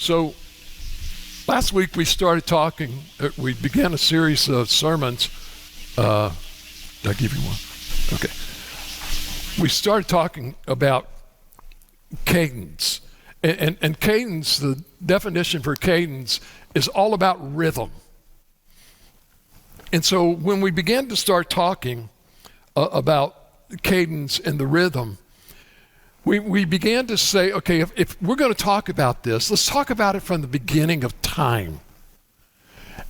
So last week we started talking, we began a series of sermons. Did I give you one? Okay. We started talking about cadence. And cadence, the definition for cadence is all about rhythm. And so when we began to start talking about cadence and the rhythm, we began to say, okay, if we're going to talk about this, let's talk about it from the beginning of time.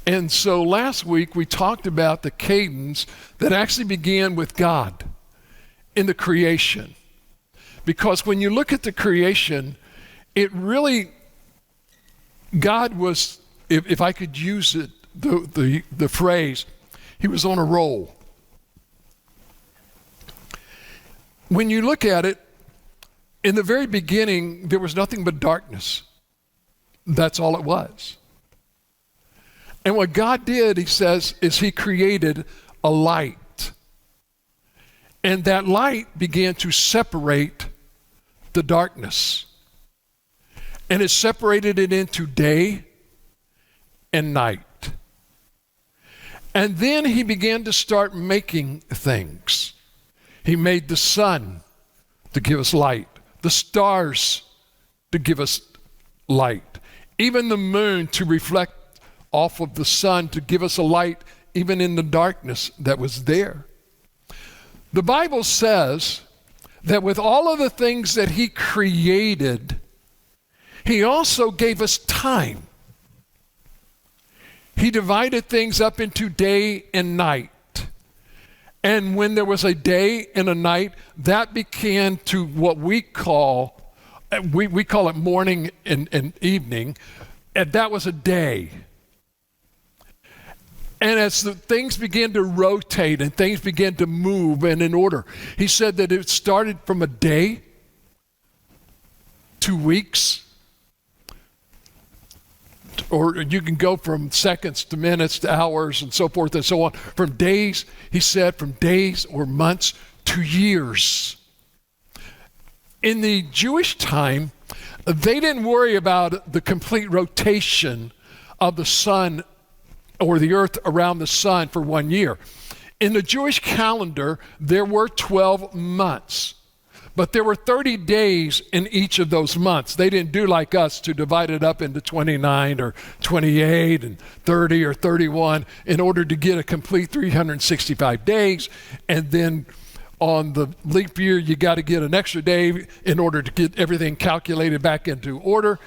And so last week we talked about the cadence that actually began with God in the creation. Because when you look at the creation, it really, God was, if I could use it, the phrase, he was on a roll. When you look at it, in the very beginning, there was nothing but darkness. That's all it was. And what God did, he says, is he created a light. And that light began to separate the darkness. And it separated it into day and night. And then he began to start making things. He made the sun to give us light, the stars to give us light, even the moon to reflect off of the sun to give us a light even in the darkness that was there. The Bible says that with all of the things that he created, he also gave us time. He divided things up into day and night. And when there was a day and a night, that began to what we call it morning and evening, and that was a day. And as the things began to rotate and things began to move and in order, he said that it started from a day, 2 weeks, or you can go from seconds to minutes to hours and so forth and so on. From days, he said, from days or months to years. In the Jewish time, they didn't worry about the complete rotation of the sun or the earth around the sun for 1 year. In the Jewish calendar, there were 12 months. But there were 30 days in each of those months. They didn't do like us to divide it up into 29 or 28 and 30 or 31 in order to get a complete 365 days. And then on the leap year, you got to get an extra day in order to get everything calculated back into order.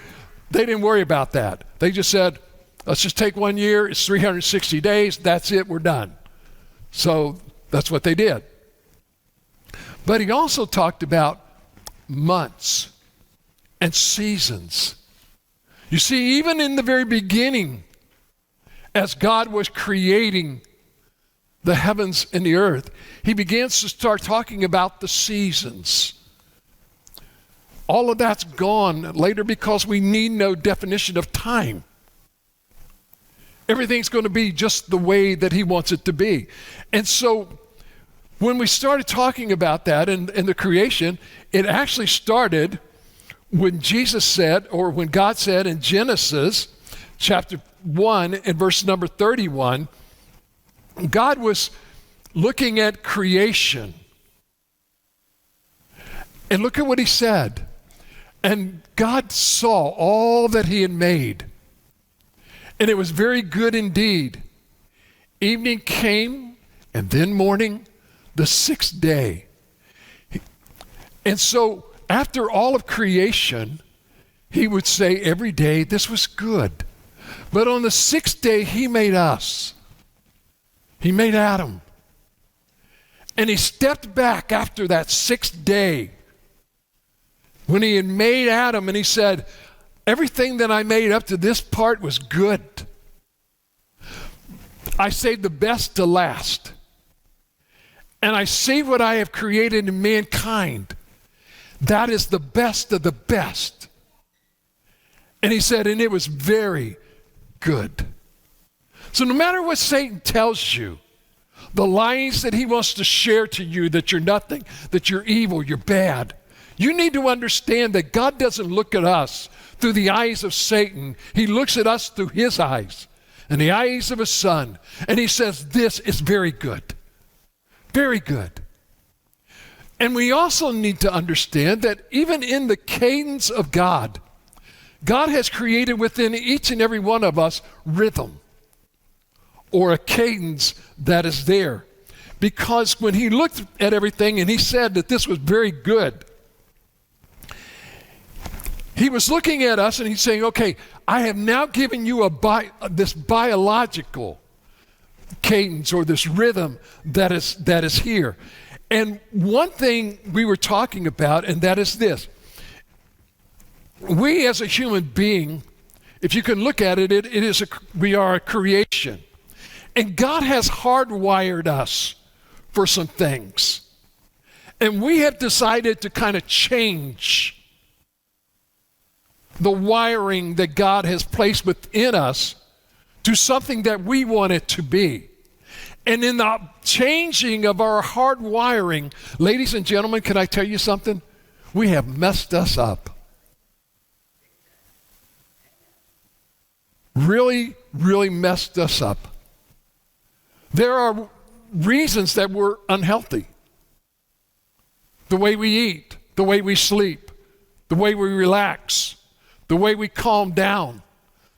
They didn't worry about that. They just said, let's just take 1 year. It's 360 days. That's it. We're done. So that's what they did. But he also talked about months and seasons. You see, even in the very beginning, as God was creating the heavens and the earth, he begins to start talking about the seasons. All of that's gone later because we need no definition of time. Everything's going to be just the way that he wants it to be. And so when we started talking about that in the creation, it actually started when Jesus said, or when God said in Genesis chapter 1 and verse number 31, God was looking at creation. And look at what he said. And God saw all that he had made. And it was very good indeed. Evening came, and then morning, the sixth day. And so after all of creation, he would say every day, this was good. But on the sixth day, he made us. He made Adam. And he stepped back after that sixth day when he had made Adam, and he said, everything that I made up to this part was good. I saved the best to last. And I see what I have created in mankind. That is the best of the best. And he said, and it was very good. So no matter what Satan tells you, the lies that he wants to share to you, that you're nothing, that you're evil, you're bad, You need to understand that God doesn't look at us through the eyes of Satan. He looks at us through his eyes and the eyes of his Son. And he says, this is very good. Very good. And we also need to understand that even in the cadence of God, God has created within each and every one of us rhythm or a cadence that is there. Because when he looked at everything and he said that this was very good, he was looking at us and he's saying, okay, I have now given you this biological cadence or this rhythm that is here. And one thing we were talking about, and that is this. We as a human being, if you can look at it, we are a creation. And God has hardwired us for some things. And we have decided to kind of change the wiring that God has placed within us to something that we want it to be. And in the changing of our hard wiring, ladies and gentlemen, can I tell you something? We have messed us up. Really, really messed us up. There are reasons that we're unhealthy. The way we eat, the way we sleep, the way we relax, the way we calm down,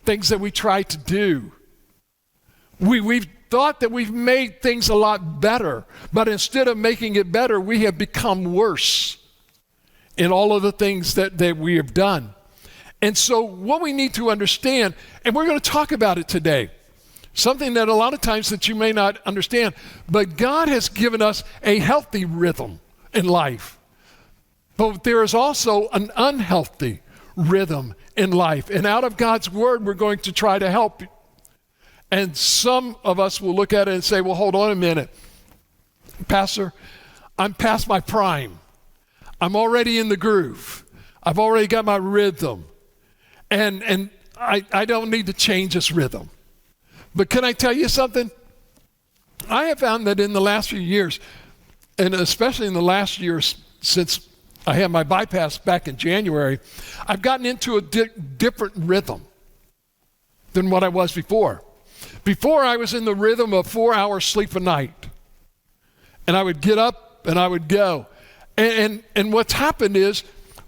things that we try to do. We've thought that we've made things a lot better, but instead of making it better, we have become worse in all of the things that we have done. And so what we need to understand, and we're going to talk about it today, something that a lot of times that you may not understand, but God has given us a healthy rhythm in life. But there is also an unhealthy rhythm in life. And out of God's word, we're going to try to help. And some of us will look at it and say, well, hold on a minute. Pastor, I'm past my prime. I'm already in the groove. I've already got my rhythm. And I don't need to change this rhythm. But can I tell you something? I have found that in the last few years, and especially in the last year since I had my bypass back in January, I've gotten into a different rhythm than what I was before. Before, I was in the rhythm of 4 hours sleep a night. And I would get up and I would go. And what's happened is,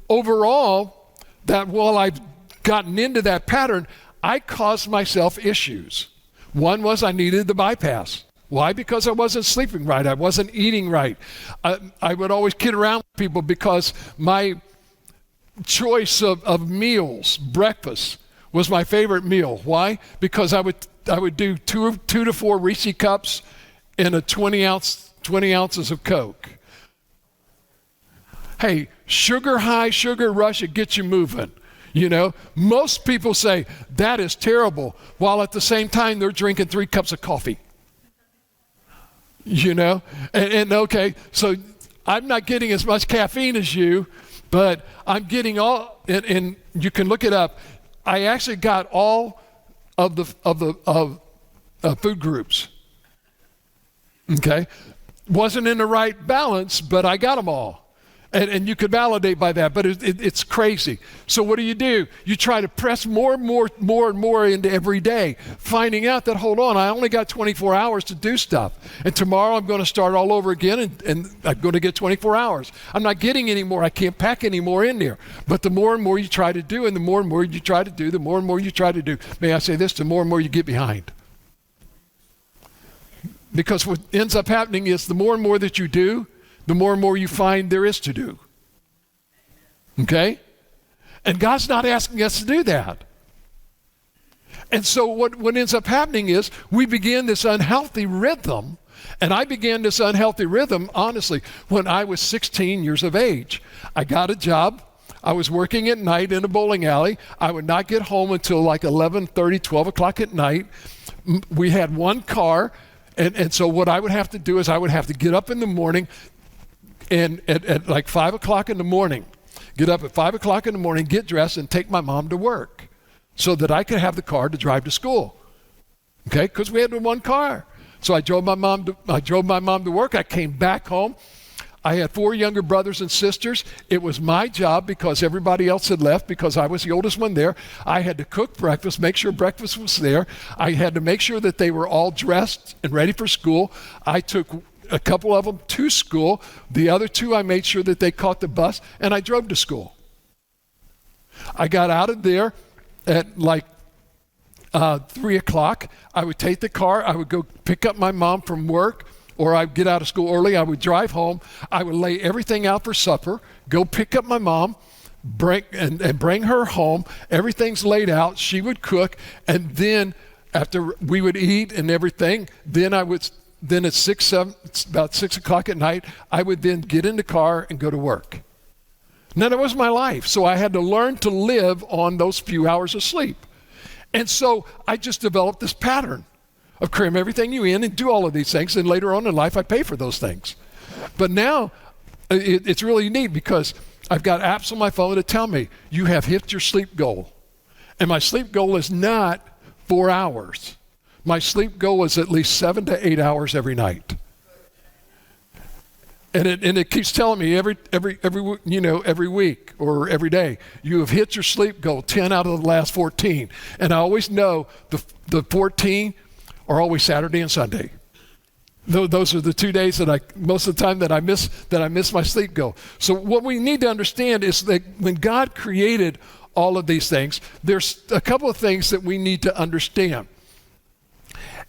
overall, that while I've gotten into that pattern, I caused myself issues. One was I needed the bypass. Why? Because I wasn't sleeping right. I wasn't eating right. I would always kid around with people because my choice of meals, breakfast, was my favorite meal. Why? Because I would do two to four Reese cups and a 20 ounces of Coke. Hey, sugar high, sugar rush, it gets you moving. You know, most people say that is terrible, while at the same time they're drinking 3 cups of coffee. You know, and okay, so I'm not getting as much caffeine as you, but I'm getting all, and you can look it up. I actually got all of the food groups. Okay, wasn't in the right balance, but I got them all. And you could validate by that, but it's crazy. So what do? You try to press more and more into every day, finding out that, hold on, I only got 24 hours to do stuff. And tomorrow I'm going to start all over again, and I'm going to get 24 hours. I'm not getting any more. I can't pack any more in there. But the more and more you try to do, and the more and more you try to do, the more and more you try to do, may I say this, the more and more you get behind. Because what ends up happening is the more and more that you do, the more and more you find there is to do. Okay? And God's not asking us to do that. And so what ends up happening is we begin this unhealthy rhythm, and I began this unhealthy rhythm, honestly, when I was 16 years of age. I got a job. I was working at night in a bowling alley. I would not get home until like 11:30, 12 o'clock at night. We had one car, and so what I would have to do is I would have to get up in the morning, and at like 5 o'clock in the morning, get up at 5 o'clock in the morning, get dressed, and take my mom to work so that I could have the car to drive to school. Okay, because we had one car. So I drove my mom to work. I came back home. I had 4 younger brothers and sisters. It was my job, because everybody else had left, because I was the oldest one there. I had to cook breakfast, make sure breakfast was there. I had to make sure that they were all dressed and ready for school. I took a couple of them to school. The other 2, I made sure that they caught the bus, and I drove to school. I got out of there at like 3 o'clock. I would take the car. I would go pick up my mom from work, or I'd get out of school early. I would drive home. I would lay everything out for supper, go pick up my mom, bring her home. Everything's laid out. She would cook, and then after we would eat and everything, then at 6, 7, about 6 o'clock at night, I would then get in the car and go to work. Now, that was my life, so I had to learn to live on those few hours of sleep. And so I just developed this pattern of cram everything you in and do all of these things, and later on in life I pay for those things. But now it's really neat, because I've got apps on my phone that tell me, you have hit your sleep goal. And my sleep goal is not 4 hours. My sleep goal is at least 7 to 8 hours every night. And it keeps telling me every week or every day, you have hit your sleep goal 10 out of the last 14. And I always know the 14 are always Saturday and Sunday. Those are the 2 days that most of the time that I miss my sleep goal. So what we need to understand is that when God created all of these things, there's a couple of things that we need to understand.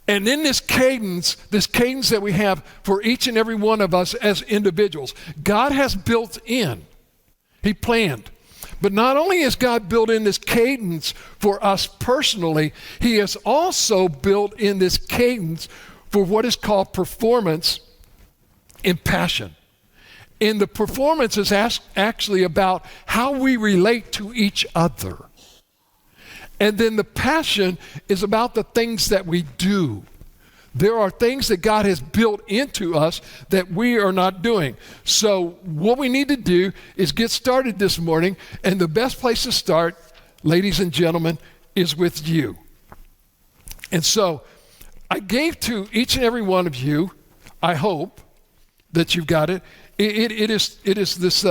And in this cadence that we have for each and every one of us as individuals, God has built in, He planned. But not only has God built in this cadence for us personally, He has also built in this cadence for what is called performance and passion. And the performance is actually about how we relate to each other. And then the passion is about the things that we do. There are things that God has built into us that we are not doing. So what we need to do is get started this morning. And the best place to start, ladies and gentlemen, is with you. And so I gave to each and every one of you, I hope that you've got it. It is this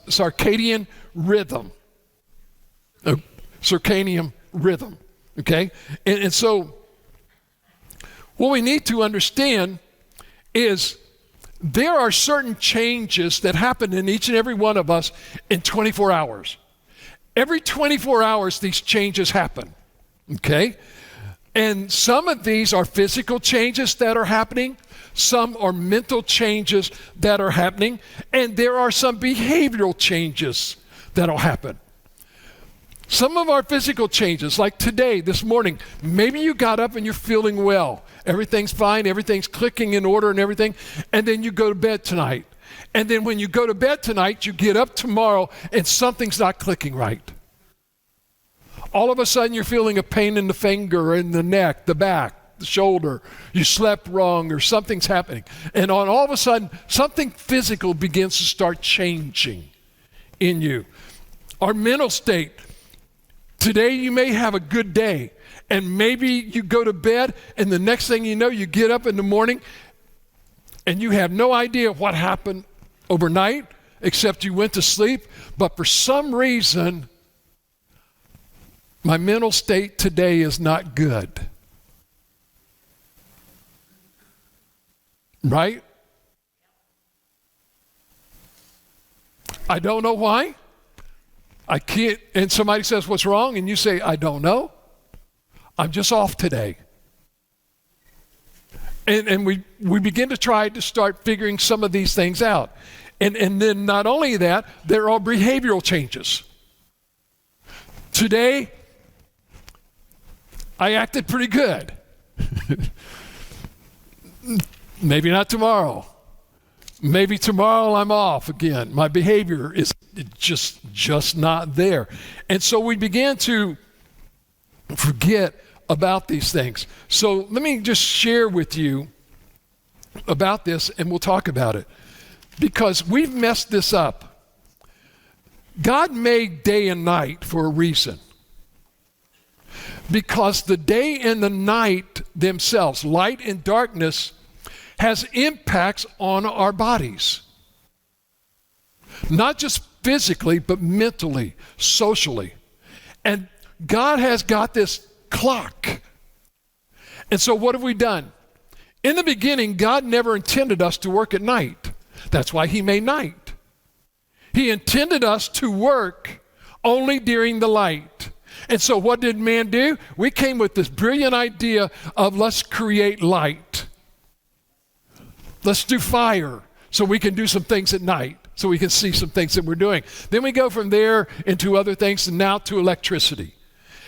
circadian rhythm. Circadian rhythm, okay? And so what we need to understand is there are certain changes that happen in each and every one of us in 24 hours. Every 24 hours, these changes happen, okay? And some of these are physical changes that are happening. Some are mental changes that are happening. And there are some behavioral changes that will happen. Some of our physical changes, like today, this morning, maybe you got up and you're feeling well. Everything's fine, everything's clicking in order and everything, and then you go to bed tonight. And then when you go to bed tonight, you get up tomorrow and something's not clicking right. All of a sudden, you're feeling a pain in the finger, in the neck, the back, the shoulder. You slept wrong or something's happening. And all of a sudden, something physical begins to start changing in you. Our mental state. Today you may have a good day, and maybe you go to bed, and the next thing you know, you get up in the morning, and you have no idea what happened overnight, except you went to sleep. But for some reason, my mental state today is not good. Right? I don't know why. I can't, and somebody says, what's wrong? And you say, I don't know. I'm just off today. And we begin to try to start figuring some of these things out. And then not only that, there are behavioral changes. Today, I acted pretty good. Maybe not tomorrow. Maybe tomorrow I'm off again. My behavior is just not there. And so we began to forget about these things. So let me just share with you about this, and we'll talk about it. Because we've messed this up. God made day and night for a reason. Because the day and the night themselves, light and darkness, has impacts on our bodies. Not just physically, but mentally, socially. And God has got this clock. And so what have we done? In the beginning, God never intended us to work at night. That's why he made night. He intended us to work only during the light. And so what did man do? We came with this brilliant idea of let's create light. Let's do fire so we can do some things at night, so we can see some things that we're doing. Then we go from there into other things and now to electricity.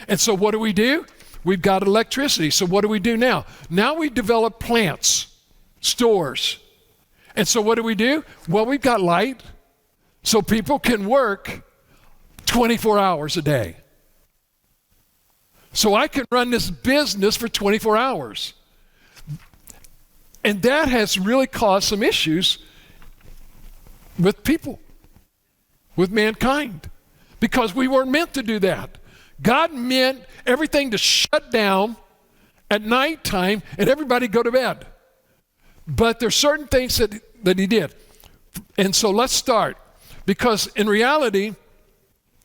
And so what do? We've got electricity. So what do we do now? Now we develop plants, stores. And so what do? Well, we've got light so people can work 24 hours a day. So I can run this business for 24 hours. And that has really caused some issues with people, with mankind, because we weren't meant to do that. God meant everything to shut down at nighttime and everybody go to bed. But there's certain things that he did. And so let's start. Because in reality,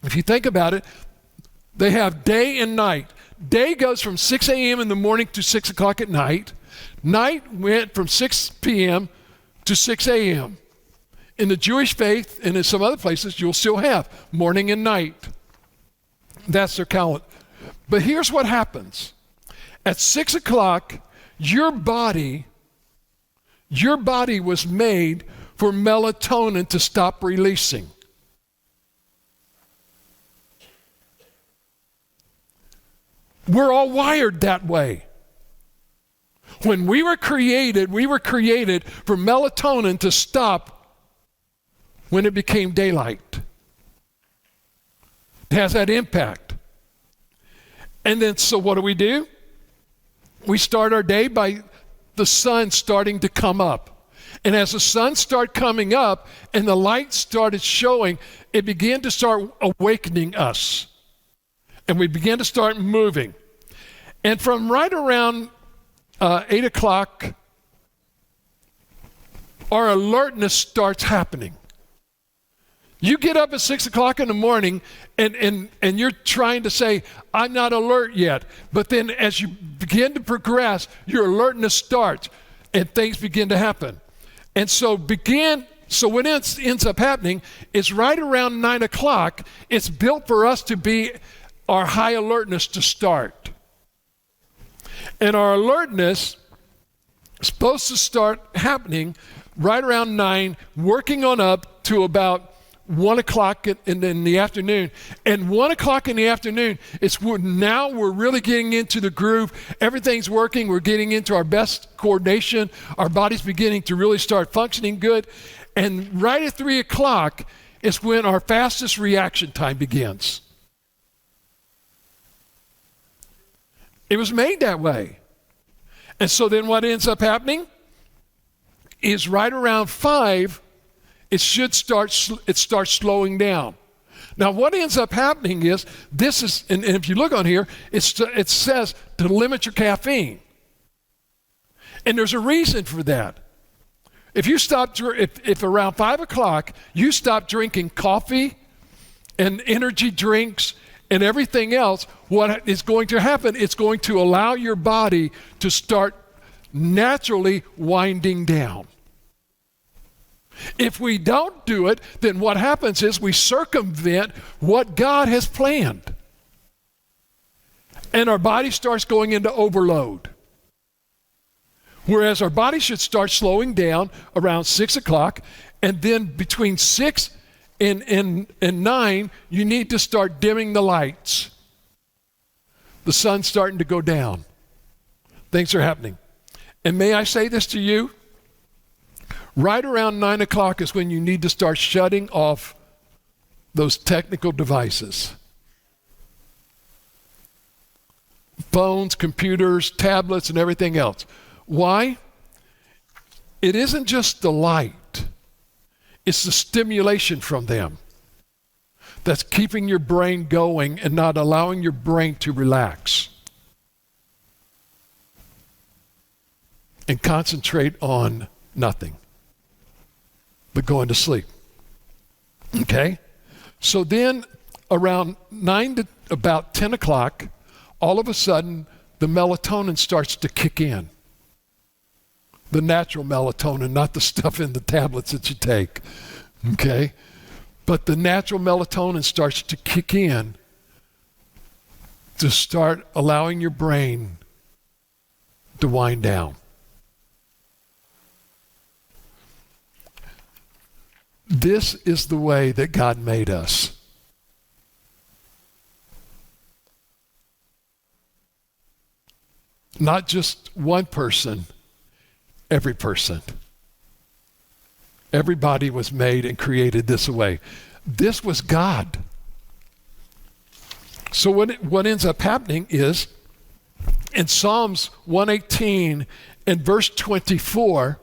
if you think about it, they have day and night. Day goes from 6 a.m. in the morning to 6 o'clock at night. Night went from 6 p.m. to 6 a.m. In the Jewish faith and in some other places, you'll still have morning and night. That's their calendar. But here's what happens. At 6 o'clock, your body was made for melatonin to stop releasing. We're all wired that way. When we were created for melatonin to stop when it became daylight. It has that impact. And then, so what do? We start our day by the sun starting to come up. And as the sun started coming up and the light started showing, it began to start awakening us. And we began to start moving. And from right around 8 o'clock, our alertness starts happening. You get up at 6 o'clock in the morning and you're trying to say, I'm not alert yet. But then as you begin to progress, your alertness starts and things begin to happen. And so what ends up happening is right around 9 o'clock, it's built for us to be our high alertness to start. And our alertness is supposed to start happening right around 9, working on up to about 1 o'clock in the afternoon. And 1 o'clock in the afternoon, now we're really getting into the groove. Everything's working. We're getting into our best coordination. Our body's beginning to really start functioning good. And right at 3 o'clock is when our fastest reaction time begins. It was made that way. And so then what ends up happening is right around 5, it starts slowing down. Now what ends up happening is, and if you look on here, it says to limit your caffeine. And there's a reason for that. If around 5 o'clock you stop drinking coffee and energy drinks and everything else, what is going to happen, it's going to allow your body to start naturally winding down. If we don't do it, then what happens is we circumvent what God has planned. And our body starts going into overload. Whereas our body should start slowing down around 6 o'clock, and then between 6 and 9, you need to start dimming the lights. The sun's starting to go down. Things are happening. And may I say this to you? Right around 9 o'clock is when you need to start shutting off those technical devices. Phones, computers, tablets, and everything else. Why? It isn't just the light. It's the stimulation from them that's keeping your brain going and not allowing your brain to relax. and concentrate on nothing but going to sleep. Okay? So then around 9 to about 10 o'clock, all of a sudden, the melatonin starts to kick in. The natural melatonin, not the stuff in the tablets that you take. Okay? But the natural melatonin starts to kick in to start allowing your brain to wind down. This is the way that God made us. Not just one person, every person. Everybody was made and created this way. This was God. So what ends up happening is, in Psalms 118 and verse 24,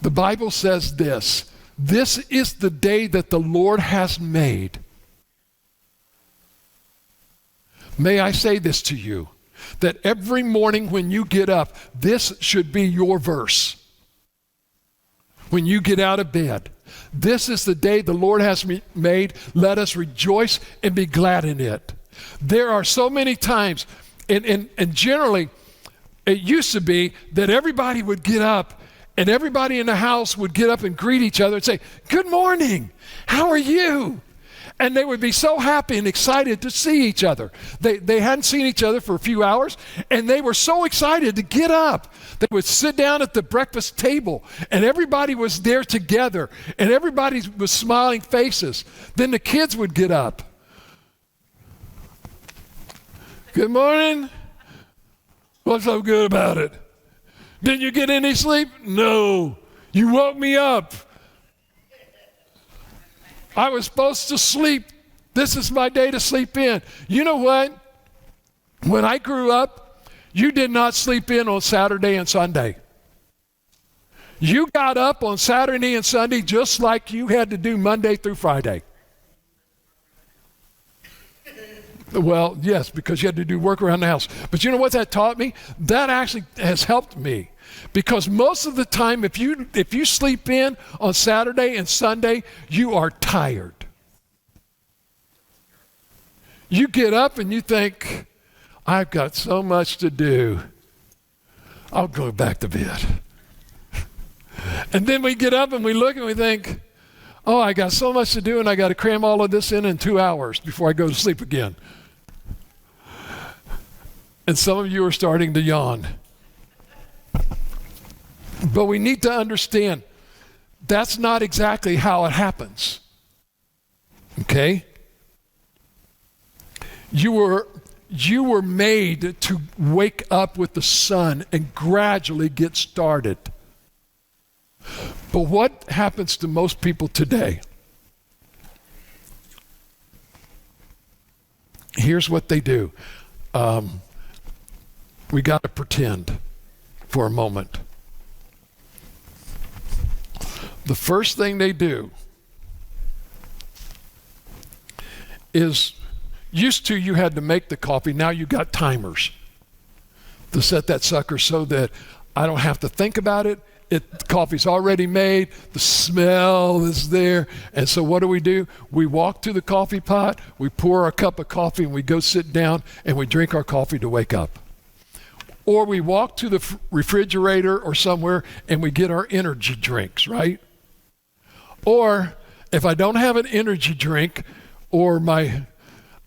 the Bible says this: "This is the day that the Lord has made." May I say this to you, that every morning when you get up, this should be your verse. When you get out of bed, this is the day the Lord has made. Let us rejoice and be glad in it. There are so many times, and generally, it used to be that everybody would get up and everybody in the house would get up and greet each other and say, "Good morning, how are you?" And they would be so happy and excited to see each other. They hadn't seen each other for a few hours, and they were so excited to get up. They would sit down at the breakfast table, and everybody was there together, and everybody was smiling faces. Then the kids would get up. "Good morning. What's so good about it? Didn't you get any sleep?" "No. You woke me up. I was supposed to sleep. This is my day to sleep in." You know what? When I grew up, you did not sleep in on Saturday and Sunday. You got up on Saturday and Sunday just like you had to do Monday through Friday. Well, yes, because you had to do work around the house. But you know what that taught me? That actually has helped me. Because most of the time, if you sleep in on Saturday and Sunday, you are tired. You get up and you think, "I've got so much to do. I'll go back to bed." And then we get up and we look and we think, "Oh, I got so much to do and I got to cram all of this in 2 hours before I go to sleep again." And some of you are starting to yawn. But we need to understand that's not exactly how it happens. Okay? You were made to wake up with the sun and gradually get started. But what happens to most people today? Here's what they do. We got to pretend for a moment. The first thing they do is, used to you had to make the coffee, now you got timers to set that sucker so that I don't have to think about it. The coffee's already made, the smell is there, and so what do? We walk to the coffee pot, we pour our cup of coffee, and we go sit down and we drink our coffee to wake up. Or we walk to the refrigerator or somewhere and we get our energy drinks, right? Or if I don't have an energy drink or my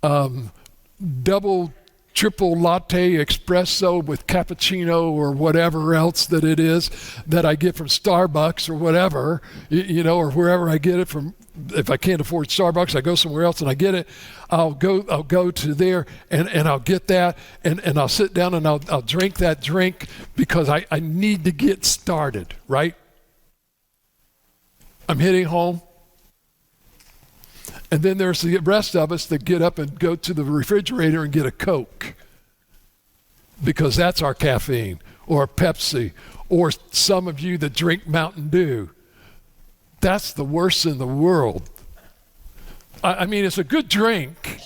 double, triple latte espresso with cappuccino or whatever else that it is that I get from Starbucks or whatever, or wherever I get it from. If I can't afford Starbucks, I go somewhere else and I get it. I'll go to there and I'll get that and I'll sit down and I'll drink that drink because I need to get started, right? I'm hitting home. And then there's the rest of us that get up and go to the refrigerator and get a Coke because that's our caffeine, or a Pepsi, or some of you that drink Mountain Dew. That's the worst in the world. I mean, it's a good drink,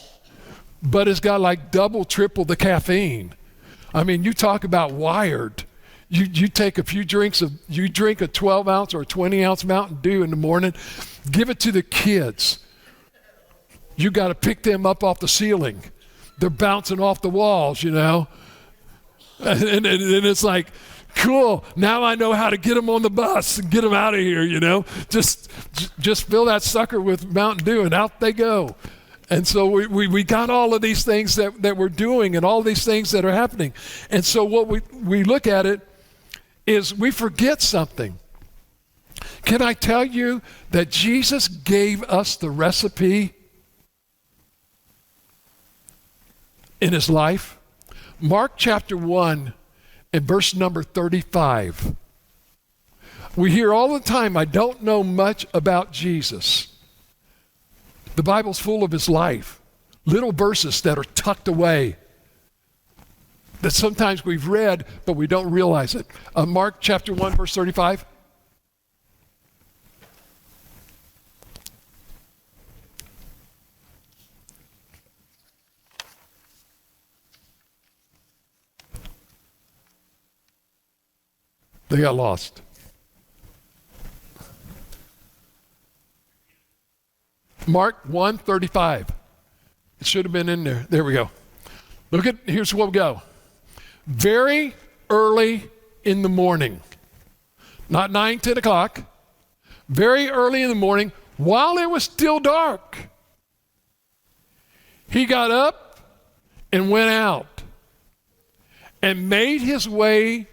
but it's got like double, triple the caffeine. I mean, you talk about wired. You take a few drinks you drink a 12 ounce or a 20 ounce Mountain Dew in the morning, give it to the kids. You got to pick them up off the ceiling. They're bouncing off the walls, you know. And it's like, cool, now I know how to get them on the bus and get them out of here, you know. Just fill that sucker with Mountain Dew and out they go. And so we got all of these things that we're doing and all these things that are happening. And so what we look at it is we forget something. Can I tell you that Jesus gave us the recipe in his life? Mark chapter 1 and verse number 35. We hear all the time, I don't know much about Jesus. The Bible's full of his life. Little verses that are tucked away that sometimes we've read, but we don't realize it. Mark chapter 1, verse 35. They got lost. Mark 1:35. It should have been in there. There we go. Here's where we go. Very early in the morning, not 9, 10 o'clock, very early in the morning, while it was still dark, he got up and went out and made his way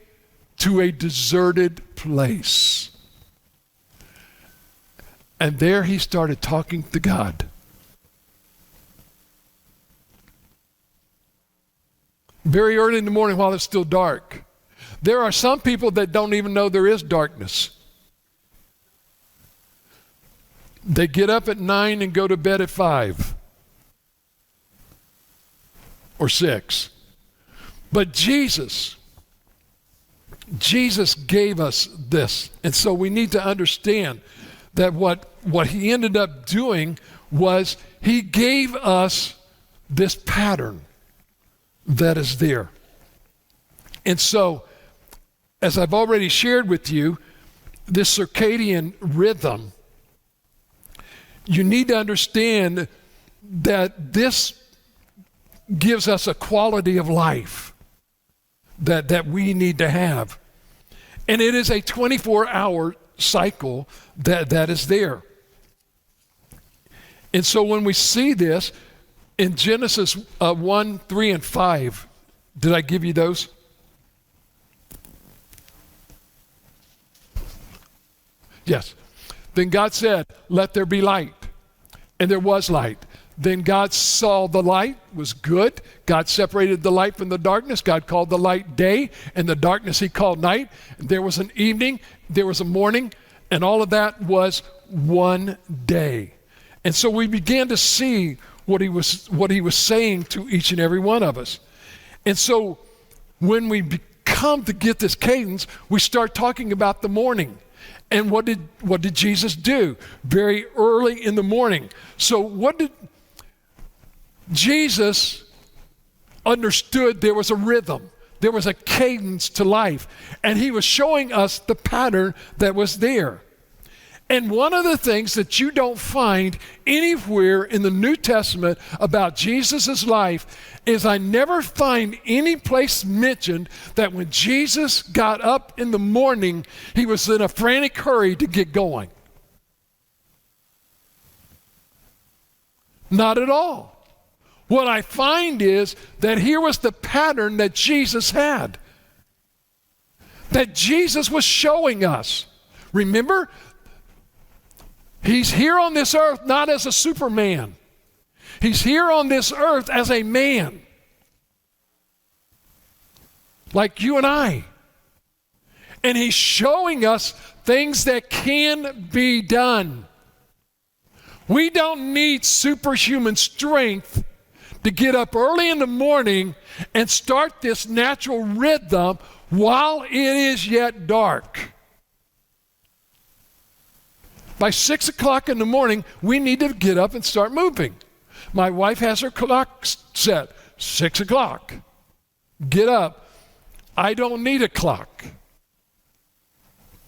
to a deserted place. And there he started talking to God. Very early in the morning while it's still dark. There are some people that don't even know there is darkness. They get up at 9 and go to bed at 5 or 6. But Jesus gave us this. And so we need to understand that what he ended up doing was he gave us this pattern that is there. And so, as I've already shared with you, this circadian rhythm, you need to understand that this gives us a quality of life that we need to have. And it is a 24-hour cycle that is there. And so when we see this in Genesis 1, 3, and 5, did I give you those? Yes. Then God said, let there be light. And there was light. Then God saw the light was good. God separated the light from the darkness. God called the light day, and the darkness he called night. And there was an evening, there was a morning, and all of that was one day. And so we began to see what he was saying to each and every one of us. And so when we come to get this cadence, we start talking about the morning. And what did Jesus do? Very early in the morning. So what did Jesus understood? There was a rhythm. There was a cadence to life. And he was showing us the pattern that was there. And one of the things that you don't find anywhere in the New Testament about Jesus' life is I never find any place mentioned that when Jesus got up in the morning, he was in a frantic hurry to get going. Not at all. What I find is that here was the pattern that Jesus had, that Jesus was showing us. Remember? He's here on this earth not as a Superman. He's here on this earth as a man. Like you and I. And he's showing us things that can be done. We don't need superhuman strength to get up early in the morning and start this natural rhythm while it is yet dark. By 6 o'clock in the morning, we need to get up and start moving. My wife has her clock set, 6 o'clock. Get up. I don't need a clock.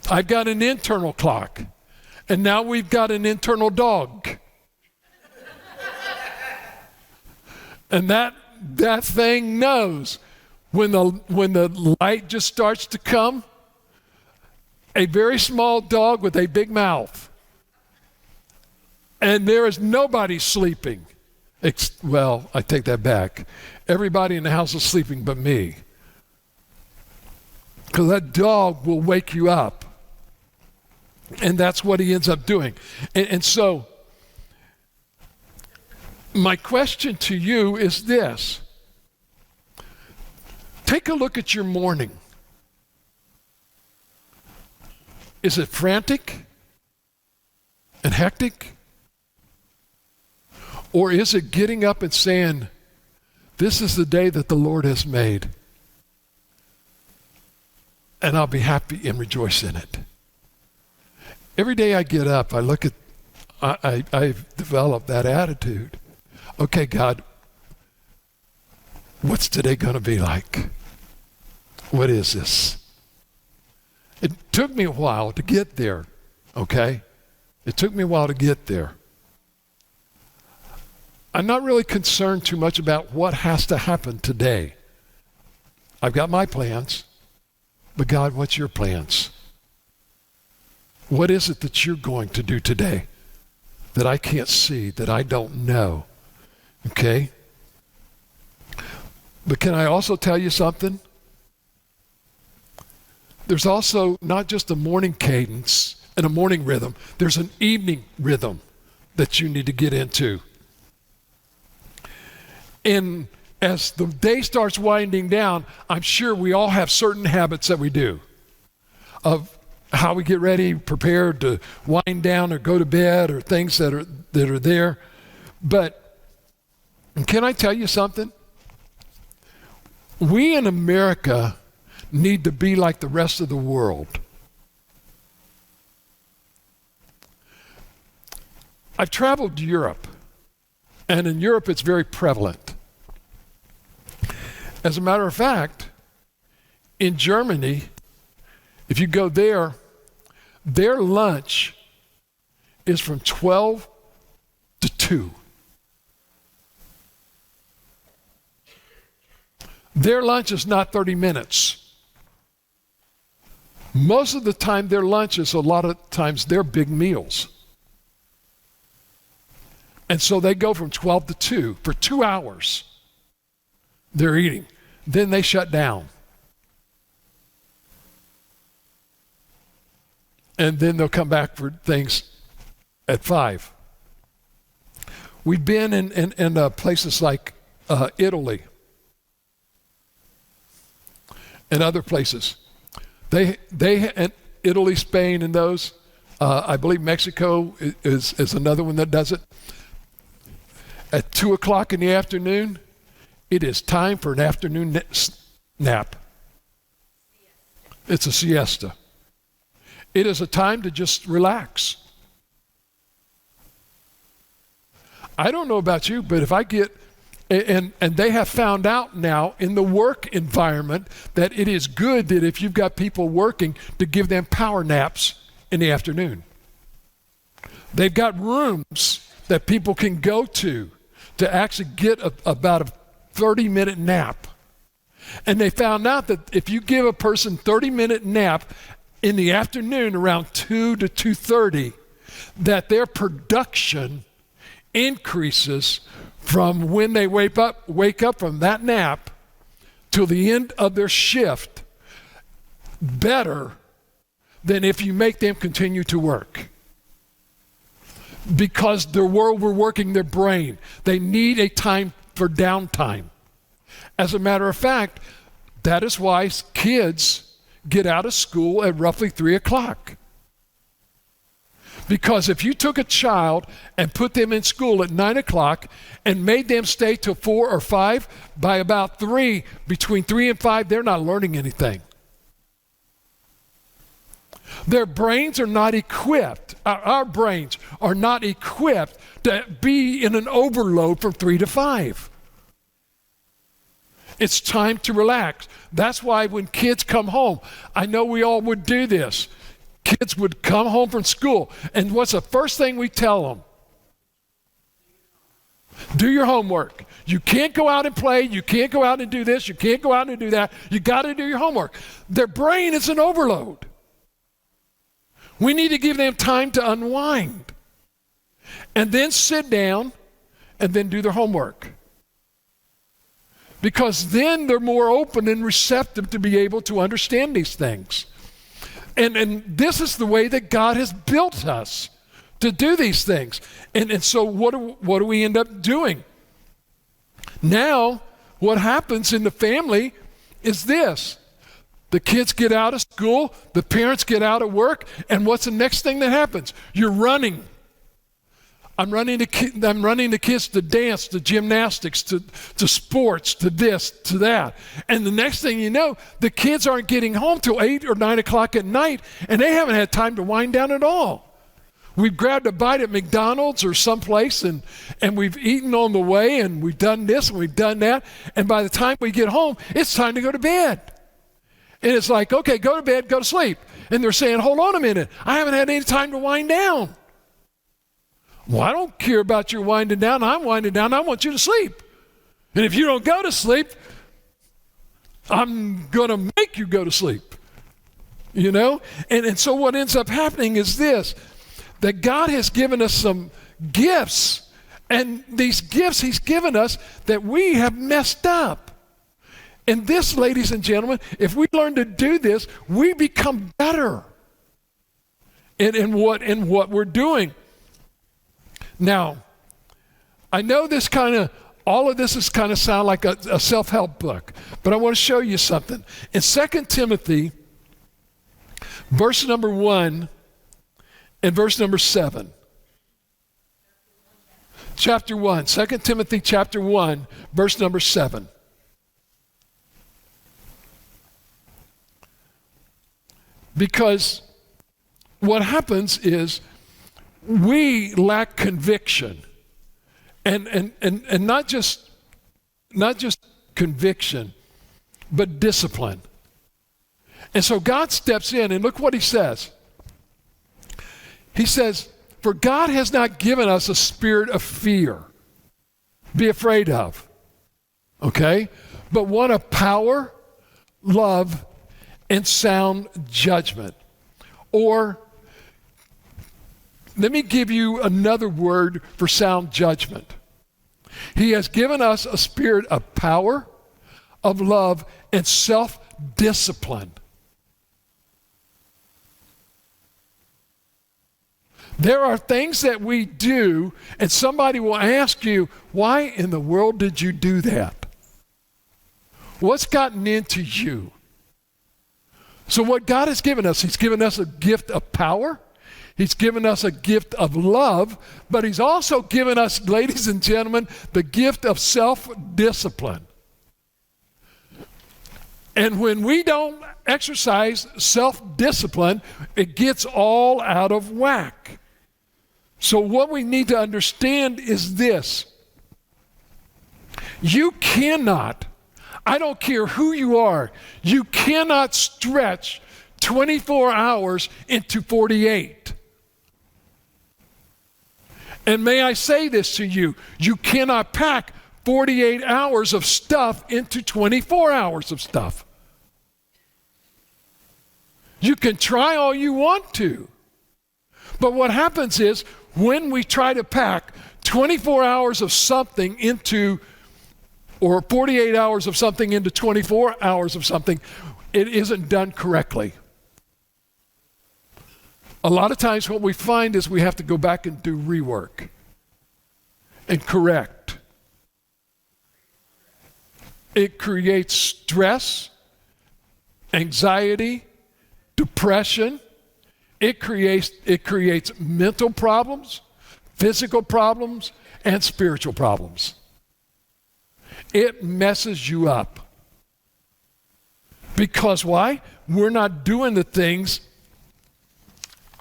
I've got an internal clock. And now we've got an internal dog. And that thing knows when the light just starts to come, a very small dog with a big mouth. And there is nobody sleeping. Well, I take that back. Everybody in the house is sleeping but me. Because that dog will wake you up. And that's what he ends up doing. And so, my question to you is this. Take a look at your morning. Is it frantic and hectic? Or is it getting up and saying, this is the day that the Lord has made, and I'll be happy and rejoice in it? Every day I get up, I look at, I've developed that attitude. Okay, God, what's today going to be like? What is this? It took me a while to get there, okay? It took me a while to get there. I'm not really concerned too much about what has to happen today. I've got my plans, but God, what's your plans? What is it that you're going to do today that I can't see, that I don't know? Okay? But can I also tell you something? There's also not just a morning cadence and a morning rhythm. There's an evening rhythm that you need to get into. And as the day starts winding down, I'm sure we all have certain habits that we do of how we get ready, prepared to wind down or go to bed, or things that are there. But can I tell you something? We in America need to be like the rest of the world. I've traveled to Europe, and in Europe it's very prevalent. As a matter of fact, in Germany, if you go there, their lunch is from 12 to 2. Their lunch is not 30 minutes. Most of the time, their lunches, a lot of times, they're big meals. And so they go from 12 to 2. For 2 hours, they're eating. Then they shut down. And then they'll come back for things at 5. We've been in places like Italy and other places. They and Italy, Spain, and those. I believe Mexico is another one that does it. At 2 o'clock in the afternoon, it is time for an afternoon nap. It's a siesta. It is a time to just relax. I don't know about you, but if I get, and they have found out now in the work environment that it is good that if you've got people working to give them power naps in the afternoon. They've got rooms that people can go to actually get about a 30-minute nap. And they found out that if you give a person 30-minute nap in the afternoon around 2 to 2:30, that their production increases from when they wake up from that nap till the end of their shift better than if you make them continue to work. Because they're overworking their brain. They need a time for downtime. As a matter of fact, that is why kids get out of school at roughly 3 o'clock. Because if you took a child and put them in school at 9 o'clock and made them stay till 4 or 5, by about 3, between 3 and 5, they're not learning anything. Their brains are not equipped, our brains are not equipped to be in an overload from 3 to 5. It's time to relax. That's why when kids come home, I know we all would do this. kids would come home from school, and what's the first thing we tell them? Do your homework. You can't go out and play. You can't go out and do this. You can't go out and do that. You got to do your homework. Their brain is an overload. We need to give them time to unwind and then sit down and then do their homework. Because then they're more open and receptive to be able to understand these things. And this is the way that God has built us to do these things. And so what do we end up doing? Now, what happens in the family is this. The kids get out of school, the parents get out of work, and what's the next thing that happens? You're running. I'm running the kids to dance, to gymnastics, to sports, to this, to that. And the next thing you know, the kids aren't getting home till 8 or 9 o'clock at night, and they haven't had time to wind down at all. We've grabbed a bite at McDonald's or someplace, and we've eaten on the way, and we've done this and we've done that, and by the time we get home, it's time to go to bed. And it's like, okay, go to bed, go to sleep. And they're saying, hold on a minute, I haven't had any time to wind down. Well, I don't care about your winding down. I'm winding down. I want you to sleep. And if you don't go to sleep, I'm going to make you go to sleep. You know? And so what ends up happening is this, that God has given us some gifts. And these gifts he's given us that we have messed up. And this, ladies and gentlemen, if we learn to do this, we become better in what we're doing. Now, I know all of this is kind of sound like a self-help book, but I want to show you something. In 2 Timothy, verse number 1 and verse number 7. Chapter 1, 2 Timothy chapter 1, verse number 7. Because what happens is we lack conviction, and not just conviction, but discipline. And so God steps in, and look what he says. He says, for God has not given us a spirit of fear, be afraid of, okay? But one of power, love, and sound judgment. Or let me give you another word for sound judgment. He has given us a spirit of power, of love, and self-discipline. There are things that we do, and somebody will ask you, why in the world did you do that? What's gotten into you? So what God has given us, he's given us a gift of power. He's given us a gift of love, but he's also given us, ladies and gentlemen, the gift of self-discipline. And when we don't exercise self-discipline, it gets all out of whack. So what we need to understand is this. You cannot, I don't care who you are, you cannot stretch 24 hours into 48. And may I say this to you, you cannot pack 48 hours of stuff into 24 hours of stuff. You can try all you want to. But what happens is when we try to pack 24 hours of something into, or 48 hours of something into 24 hours of something, it isn't done correctly. A lot of times what we find is we have to go back and do rework and correct. It creates stress, anxiety, depression. It creates mental problems, physical problems, and spiritual problems. It messes you up. Because why? We're not doing the things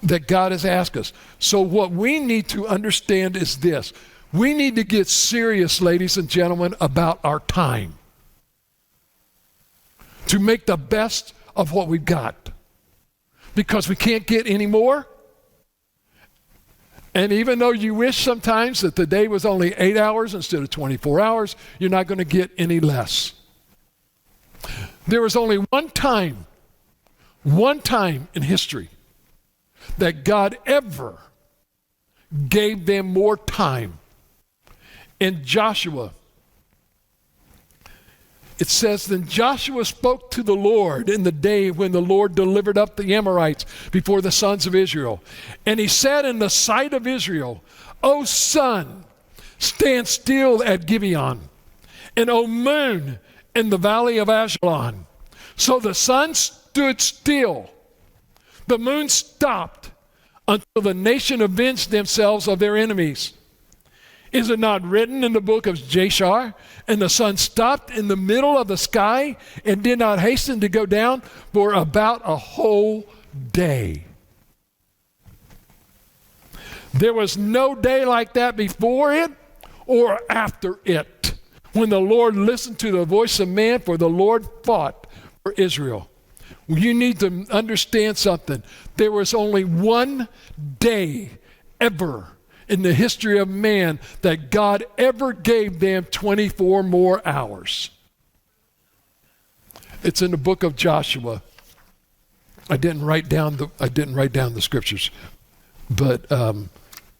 that God has asked us. So what we need to understand is this. We need to get serious, ladies and gentlemen, about our time. To make the best of what we've got. because we can't get any more. And even though you wish sometimes that the day was only 8 hours instead of 24 hours, you're not going to get any less. There was only one time in history that God ever gave them more time. In Joshua, it says, then Joshua spoke to the Lord in the day when the Lord delivered up the Amorites before the sons of Israel. And he said in the sight of Israel, O sun, stand still at Gibeon, and O moon, in the valley of Ajalon. So the sun stood still, the moon stopped, until the nation avenged themselves of their enemies. Is it not written in the book of Jashar? And the sun stopped in the middle of the sky and did not hasten to go down for about a whole day. There was no day like that before it or after it, when the Lord listened to the voice of man, for the Lord fought for Israel. You need to understand something. There was only one day ever in the history of man that God ever gave them 24 more hours. It's in the book of Joshua. I didn't write down the scriptures, but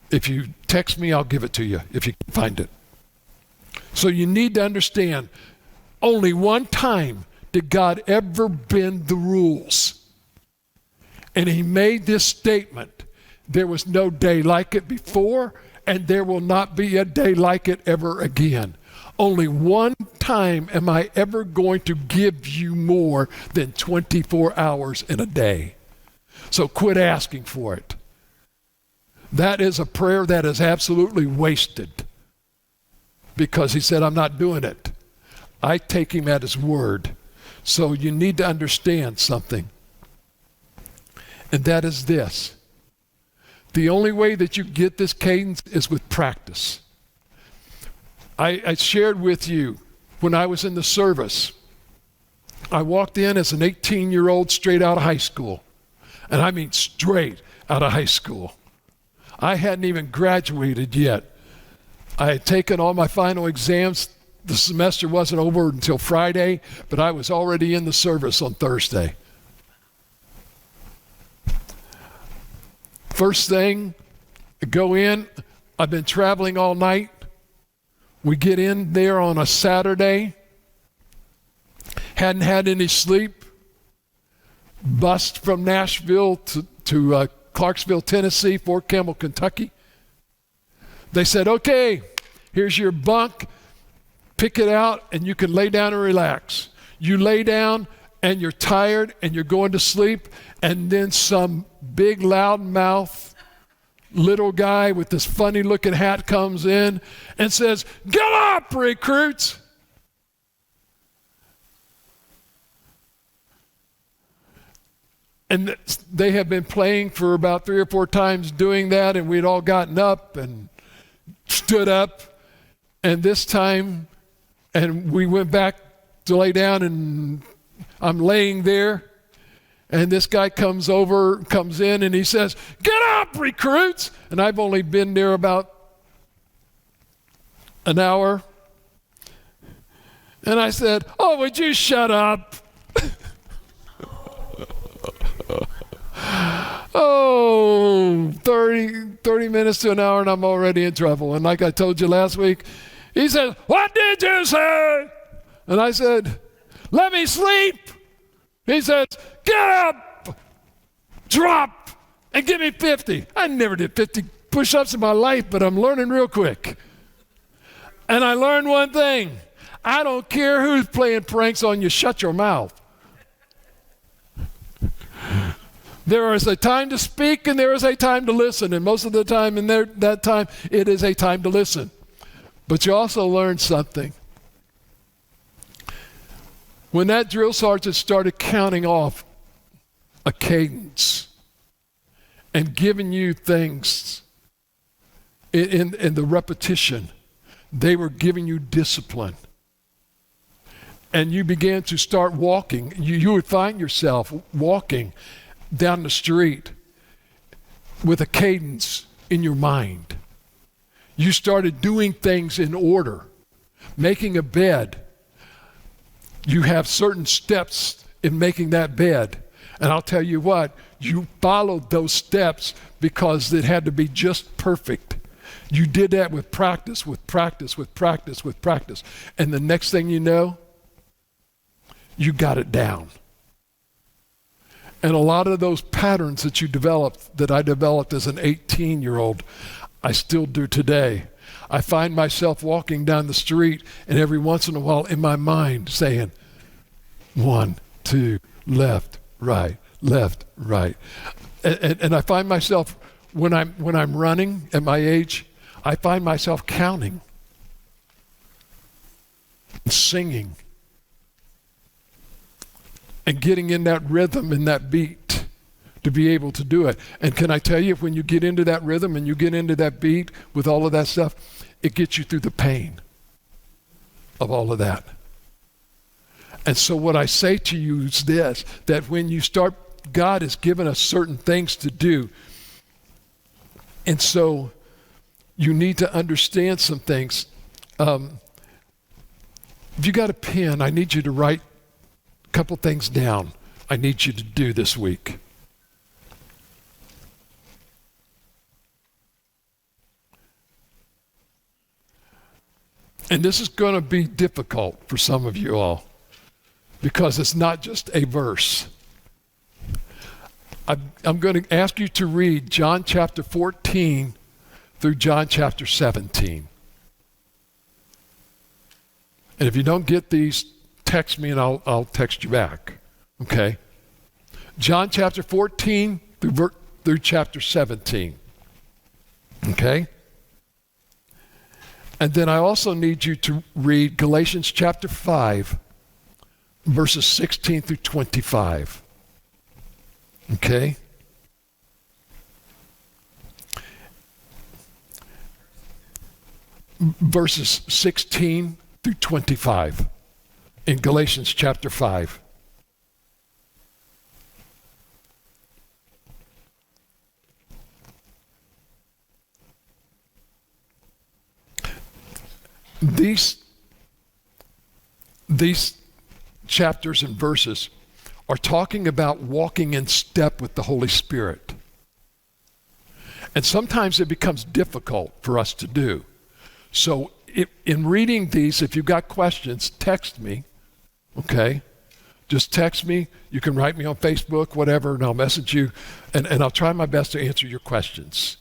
if you text me, I'll give it to you if you can find it. So you need to understand, only one time did God ever bend the rules. And he made this statement: there was no day like it before, and there will not be a day like it ever again. Only one time am I ever going to give you more than 24 hours in a day. So quit asking for it. That is a prayer that is absolutely wasted, because he said, I'm not doing it. I take him at his word. So you need to understand something, and that is this. The only way that you get this cadence is with practice. I shared with you when I was in the service, I walked in as an 18-year-old straight out of high school. And I mean straight out of high school. I hadn't even graduated yet. I had taken all my final exams. The semester wasn't over until Friday, but I was already in the service on Thursday. First thing, I go in. I've been traveling all night. We get in there on a Saturday. Hadn't had any sleep. Bus from Nashville to Clarksville, Tennessee, Fort Campbell, Kentucky. They said, okay, here's your bunk. Pick it out and you can lay down and relax. You lay down and you're tired and you're going to sleep, and then some big loud mouth little guy with this funny looking hat comes in and says, get up, recruits. And they have been playing for about 3 or 4 times doing that, and we'd all gotten up and stood up, and this time, and we went back to lay down, and I'm laying there, and this guy comes in, and he says, get up, recruits. And I've only been there about an hour. And I said, oh, would you shut up? Oh, 30 minutes to an hour, and I'm already in trouble. And like I told you last week, he says, what did you say? And I said, let me sleep. He says, get up, drop, and give me 50. I never did 50 push-ups in my life, but I'm learning real quick. And I learned one thing. I don't care who's playing pranks on you, shut your mouth. There is a time to speak and there is a time to listen. And most of the time in that time, it is a time to listen. But you also learn something. When that drill sergeant started counting off a cadence and giving you things in the repetition, they were giving you discipline. And you began to start walking. You would find yourself walking down the street with a cadence in your mind. You started doing things in order, making a bed. You have certain steps in making that bed. And I'll tell you what, you followed those steps because it had to be just perfect. You did that with practice, with practice, with practice, with practice. And the next thing you know, you got it down. And a lot of those patterns that you developed, that I developed as an 18-year-old, I still do today. I find myself walking down the street and every once in a while in my mind saying, 1, 2, left, right, left, right. And I find myself, when I'm running at my age, I find myself counting, singing, and getting in that rhythm and that beat to be able to do it. And can I tell you, when you get into that rhythm and you get into that beat with all of that stuff, it gets you through the pain of all of that. And so what I say to you is this, that when you start, God has given us certain things to do. And so you need to understand some things. If you got a pen, I need you to write a couple things down I need you to do this week. And this is going to be difficult for some of you all, because it's not just a verse. I'm going to ask you to read John chapter 14 through John chapter 17. And if you don't get these, text me and I'll text you back. Okay? John chapter 14 through chapter 17. Okay? And then I also need you to read Galatians chapter 5, verses 16 through 25. Okay? Verses 16 through 25 in Galatians chapter 5. These chapters and verses are talking about walking in step with the Holy Spirit. And sometimes it becomes difficult for us to do. So in reading these, if you've got questions, text me, okay? Just text me. You can write me on Facebook, whatever, and I'll message you, and I'll try my best to answer your questions,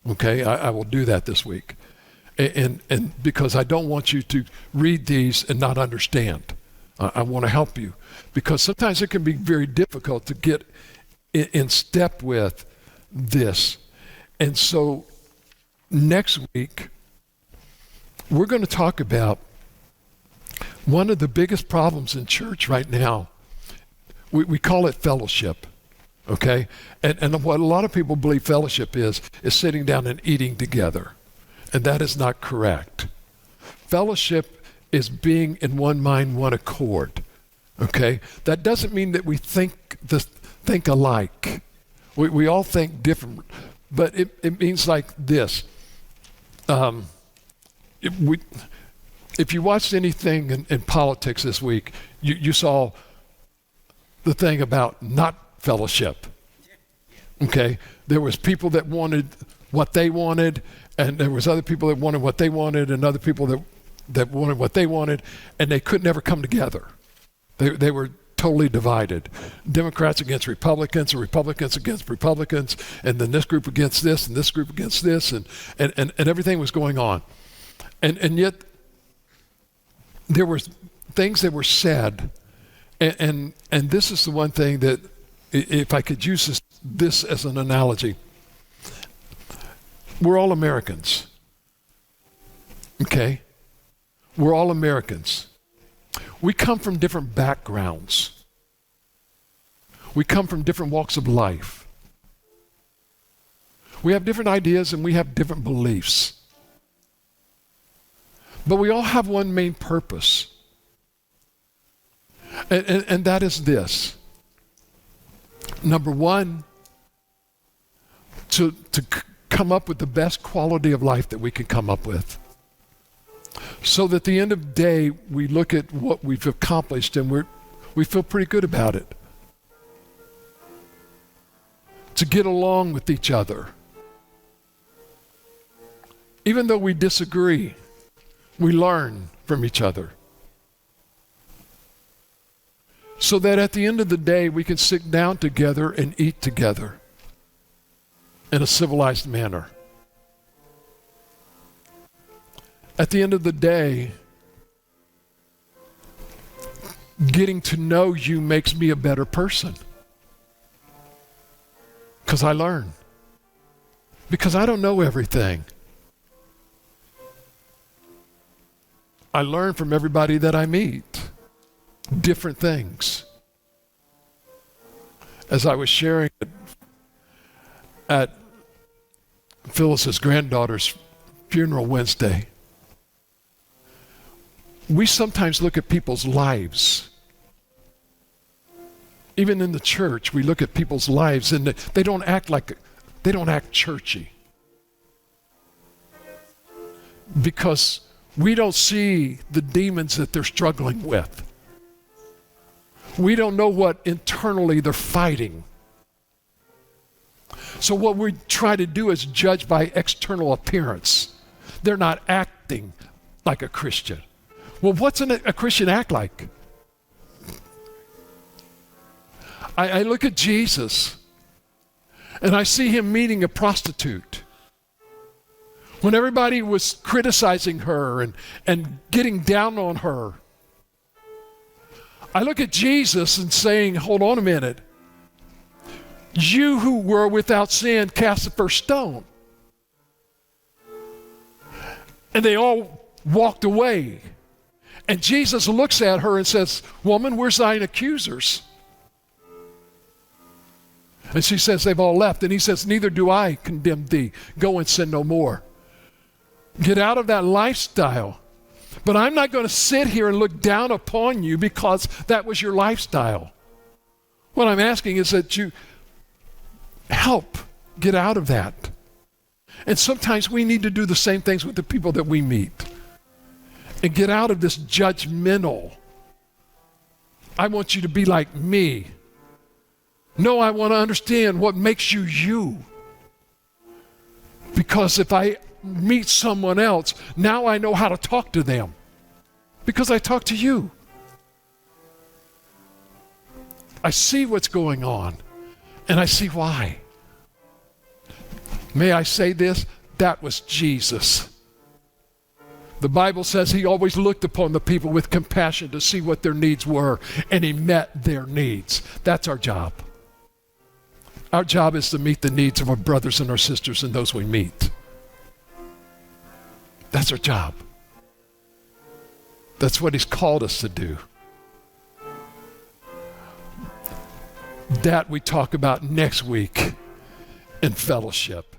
okay? I will do that this week. And because I don't want you to read these and not understand. I want to help you, because sometimes it can be very difficult to get in step with this. And so next week, we're going to talk about one of the biggest problems in church right now. We call it fellowship, okay? And what a lot of people believe fellowship is sitting down and eating together. And that is not correct. Fellowship is being in one mind, one accord, okay? That doesn't mean that we think alike. We all think different, but it means like this. If you watched anything in politics this week, you saw the thing about not fellowship, okay? There was people that wanted what they wanted, and there was other people that wanted what they wanted, and other people that wanted what they wanted, and they could never come together. They were totally divided. Democrats against Republicans, and Republicans against Republicans, and then this group against this, and this group against this, and everything was going on. And yet, there were things that were said, and this is the one thing that, if I could use this as an analogy, we're all Americans, okay? We're all Americans. We come from different backgrounds. We come from different walks of life. We have different ideas and we have different beliefs. But we all have one main purpose. And that is this. Number one, to come up with the best quality of life that we can come up with. So that at the end of the day, we look at what we've accomplished and we feel pretty good about it. To get along with each other. Even though we disagree, we learn from each other. So that at the end of the day, we can sit down together and eat together in a civilized manner. At the end of the day, getting to know you makes me a better person. Because I learn. Because I don't know everything. I learn from everybody that I meet. Different things. As I was sharing at Phyllis's granddaughter's funeral Wednesday, we sometimes look at people's lives. Even in the church, we look at people's lives and they don't act churchy. Because we don't see the demons that they're struggling with. We don't know what internally they're fighting. So what we try to do is judge by external appearance. They're not acting like a Christian. Well, what's a Christian act like? I look at Jesus and I see him meeting a prostitute. When everybody was criticizing her and getting down on her, I look at Jesus and saying, hold on a minute. You who were without sin, cast the first stone. And they all walked away. And Jesus looks at her and says, woman, where's thine accusers? And she says, they've all left. And he says, neither do I condemn thee. Go and sin no more. Get out of that lifestyle. But I'm not going to sit here and look down upon you because that was your lifestyle. What I'm asking is that you help get out of that. And sometimes we need to do the same things with the people that we meet. And get out of this judgmental. I want you to be like me. No, I want to understand what makes you you. Because if I meet someone else, now I know how to talk to them. Because I talk to you. I see what's going on. And I see why. May I say this? That was Jesus. The Bible says he always looked upon the people with compassion to see what their needs were, and he met their needs. That's our job. Our job is to meet the needs of our brothers and our sisters and those we meet. That's our job. That's what he's called us to do. That we talk about next week in fellowship.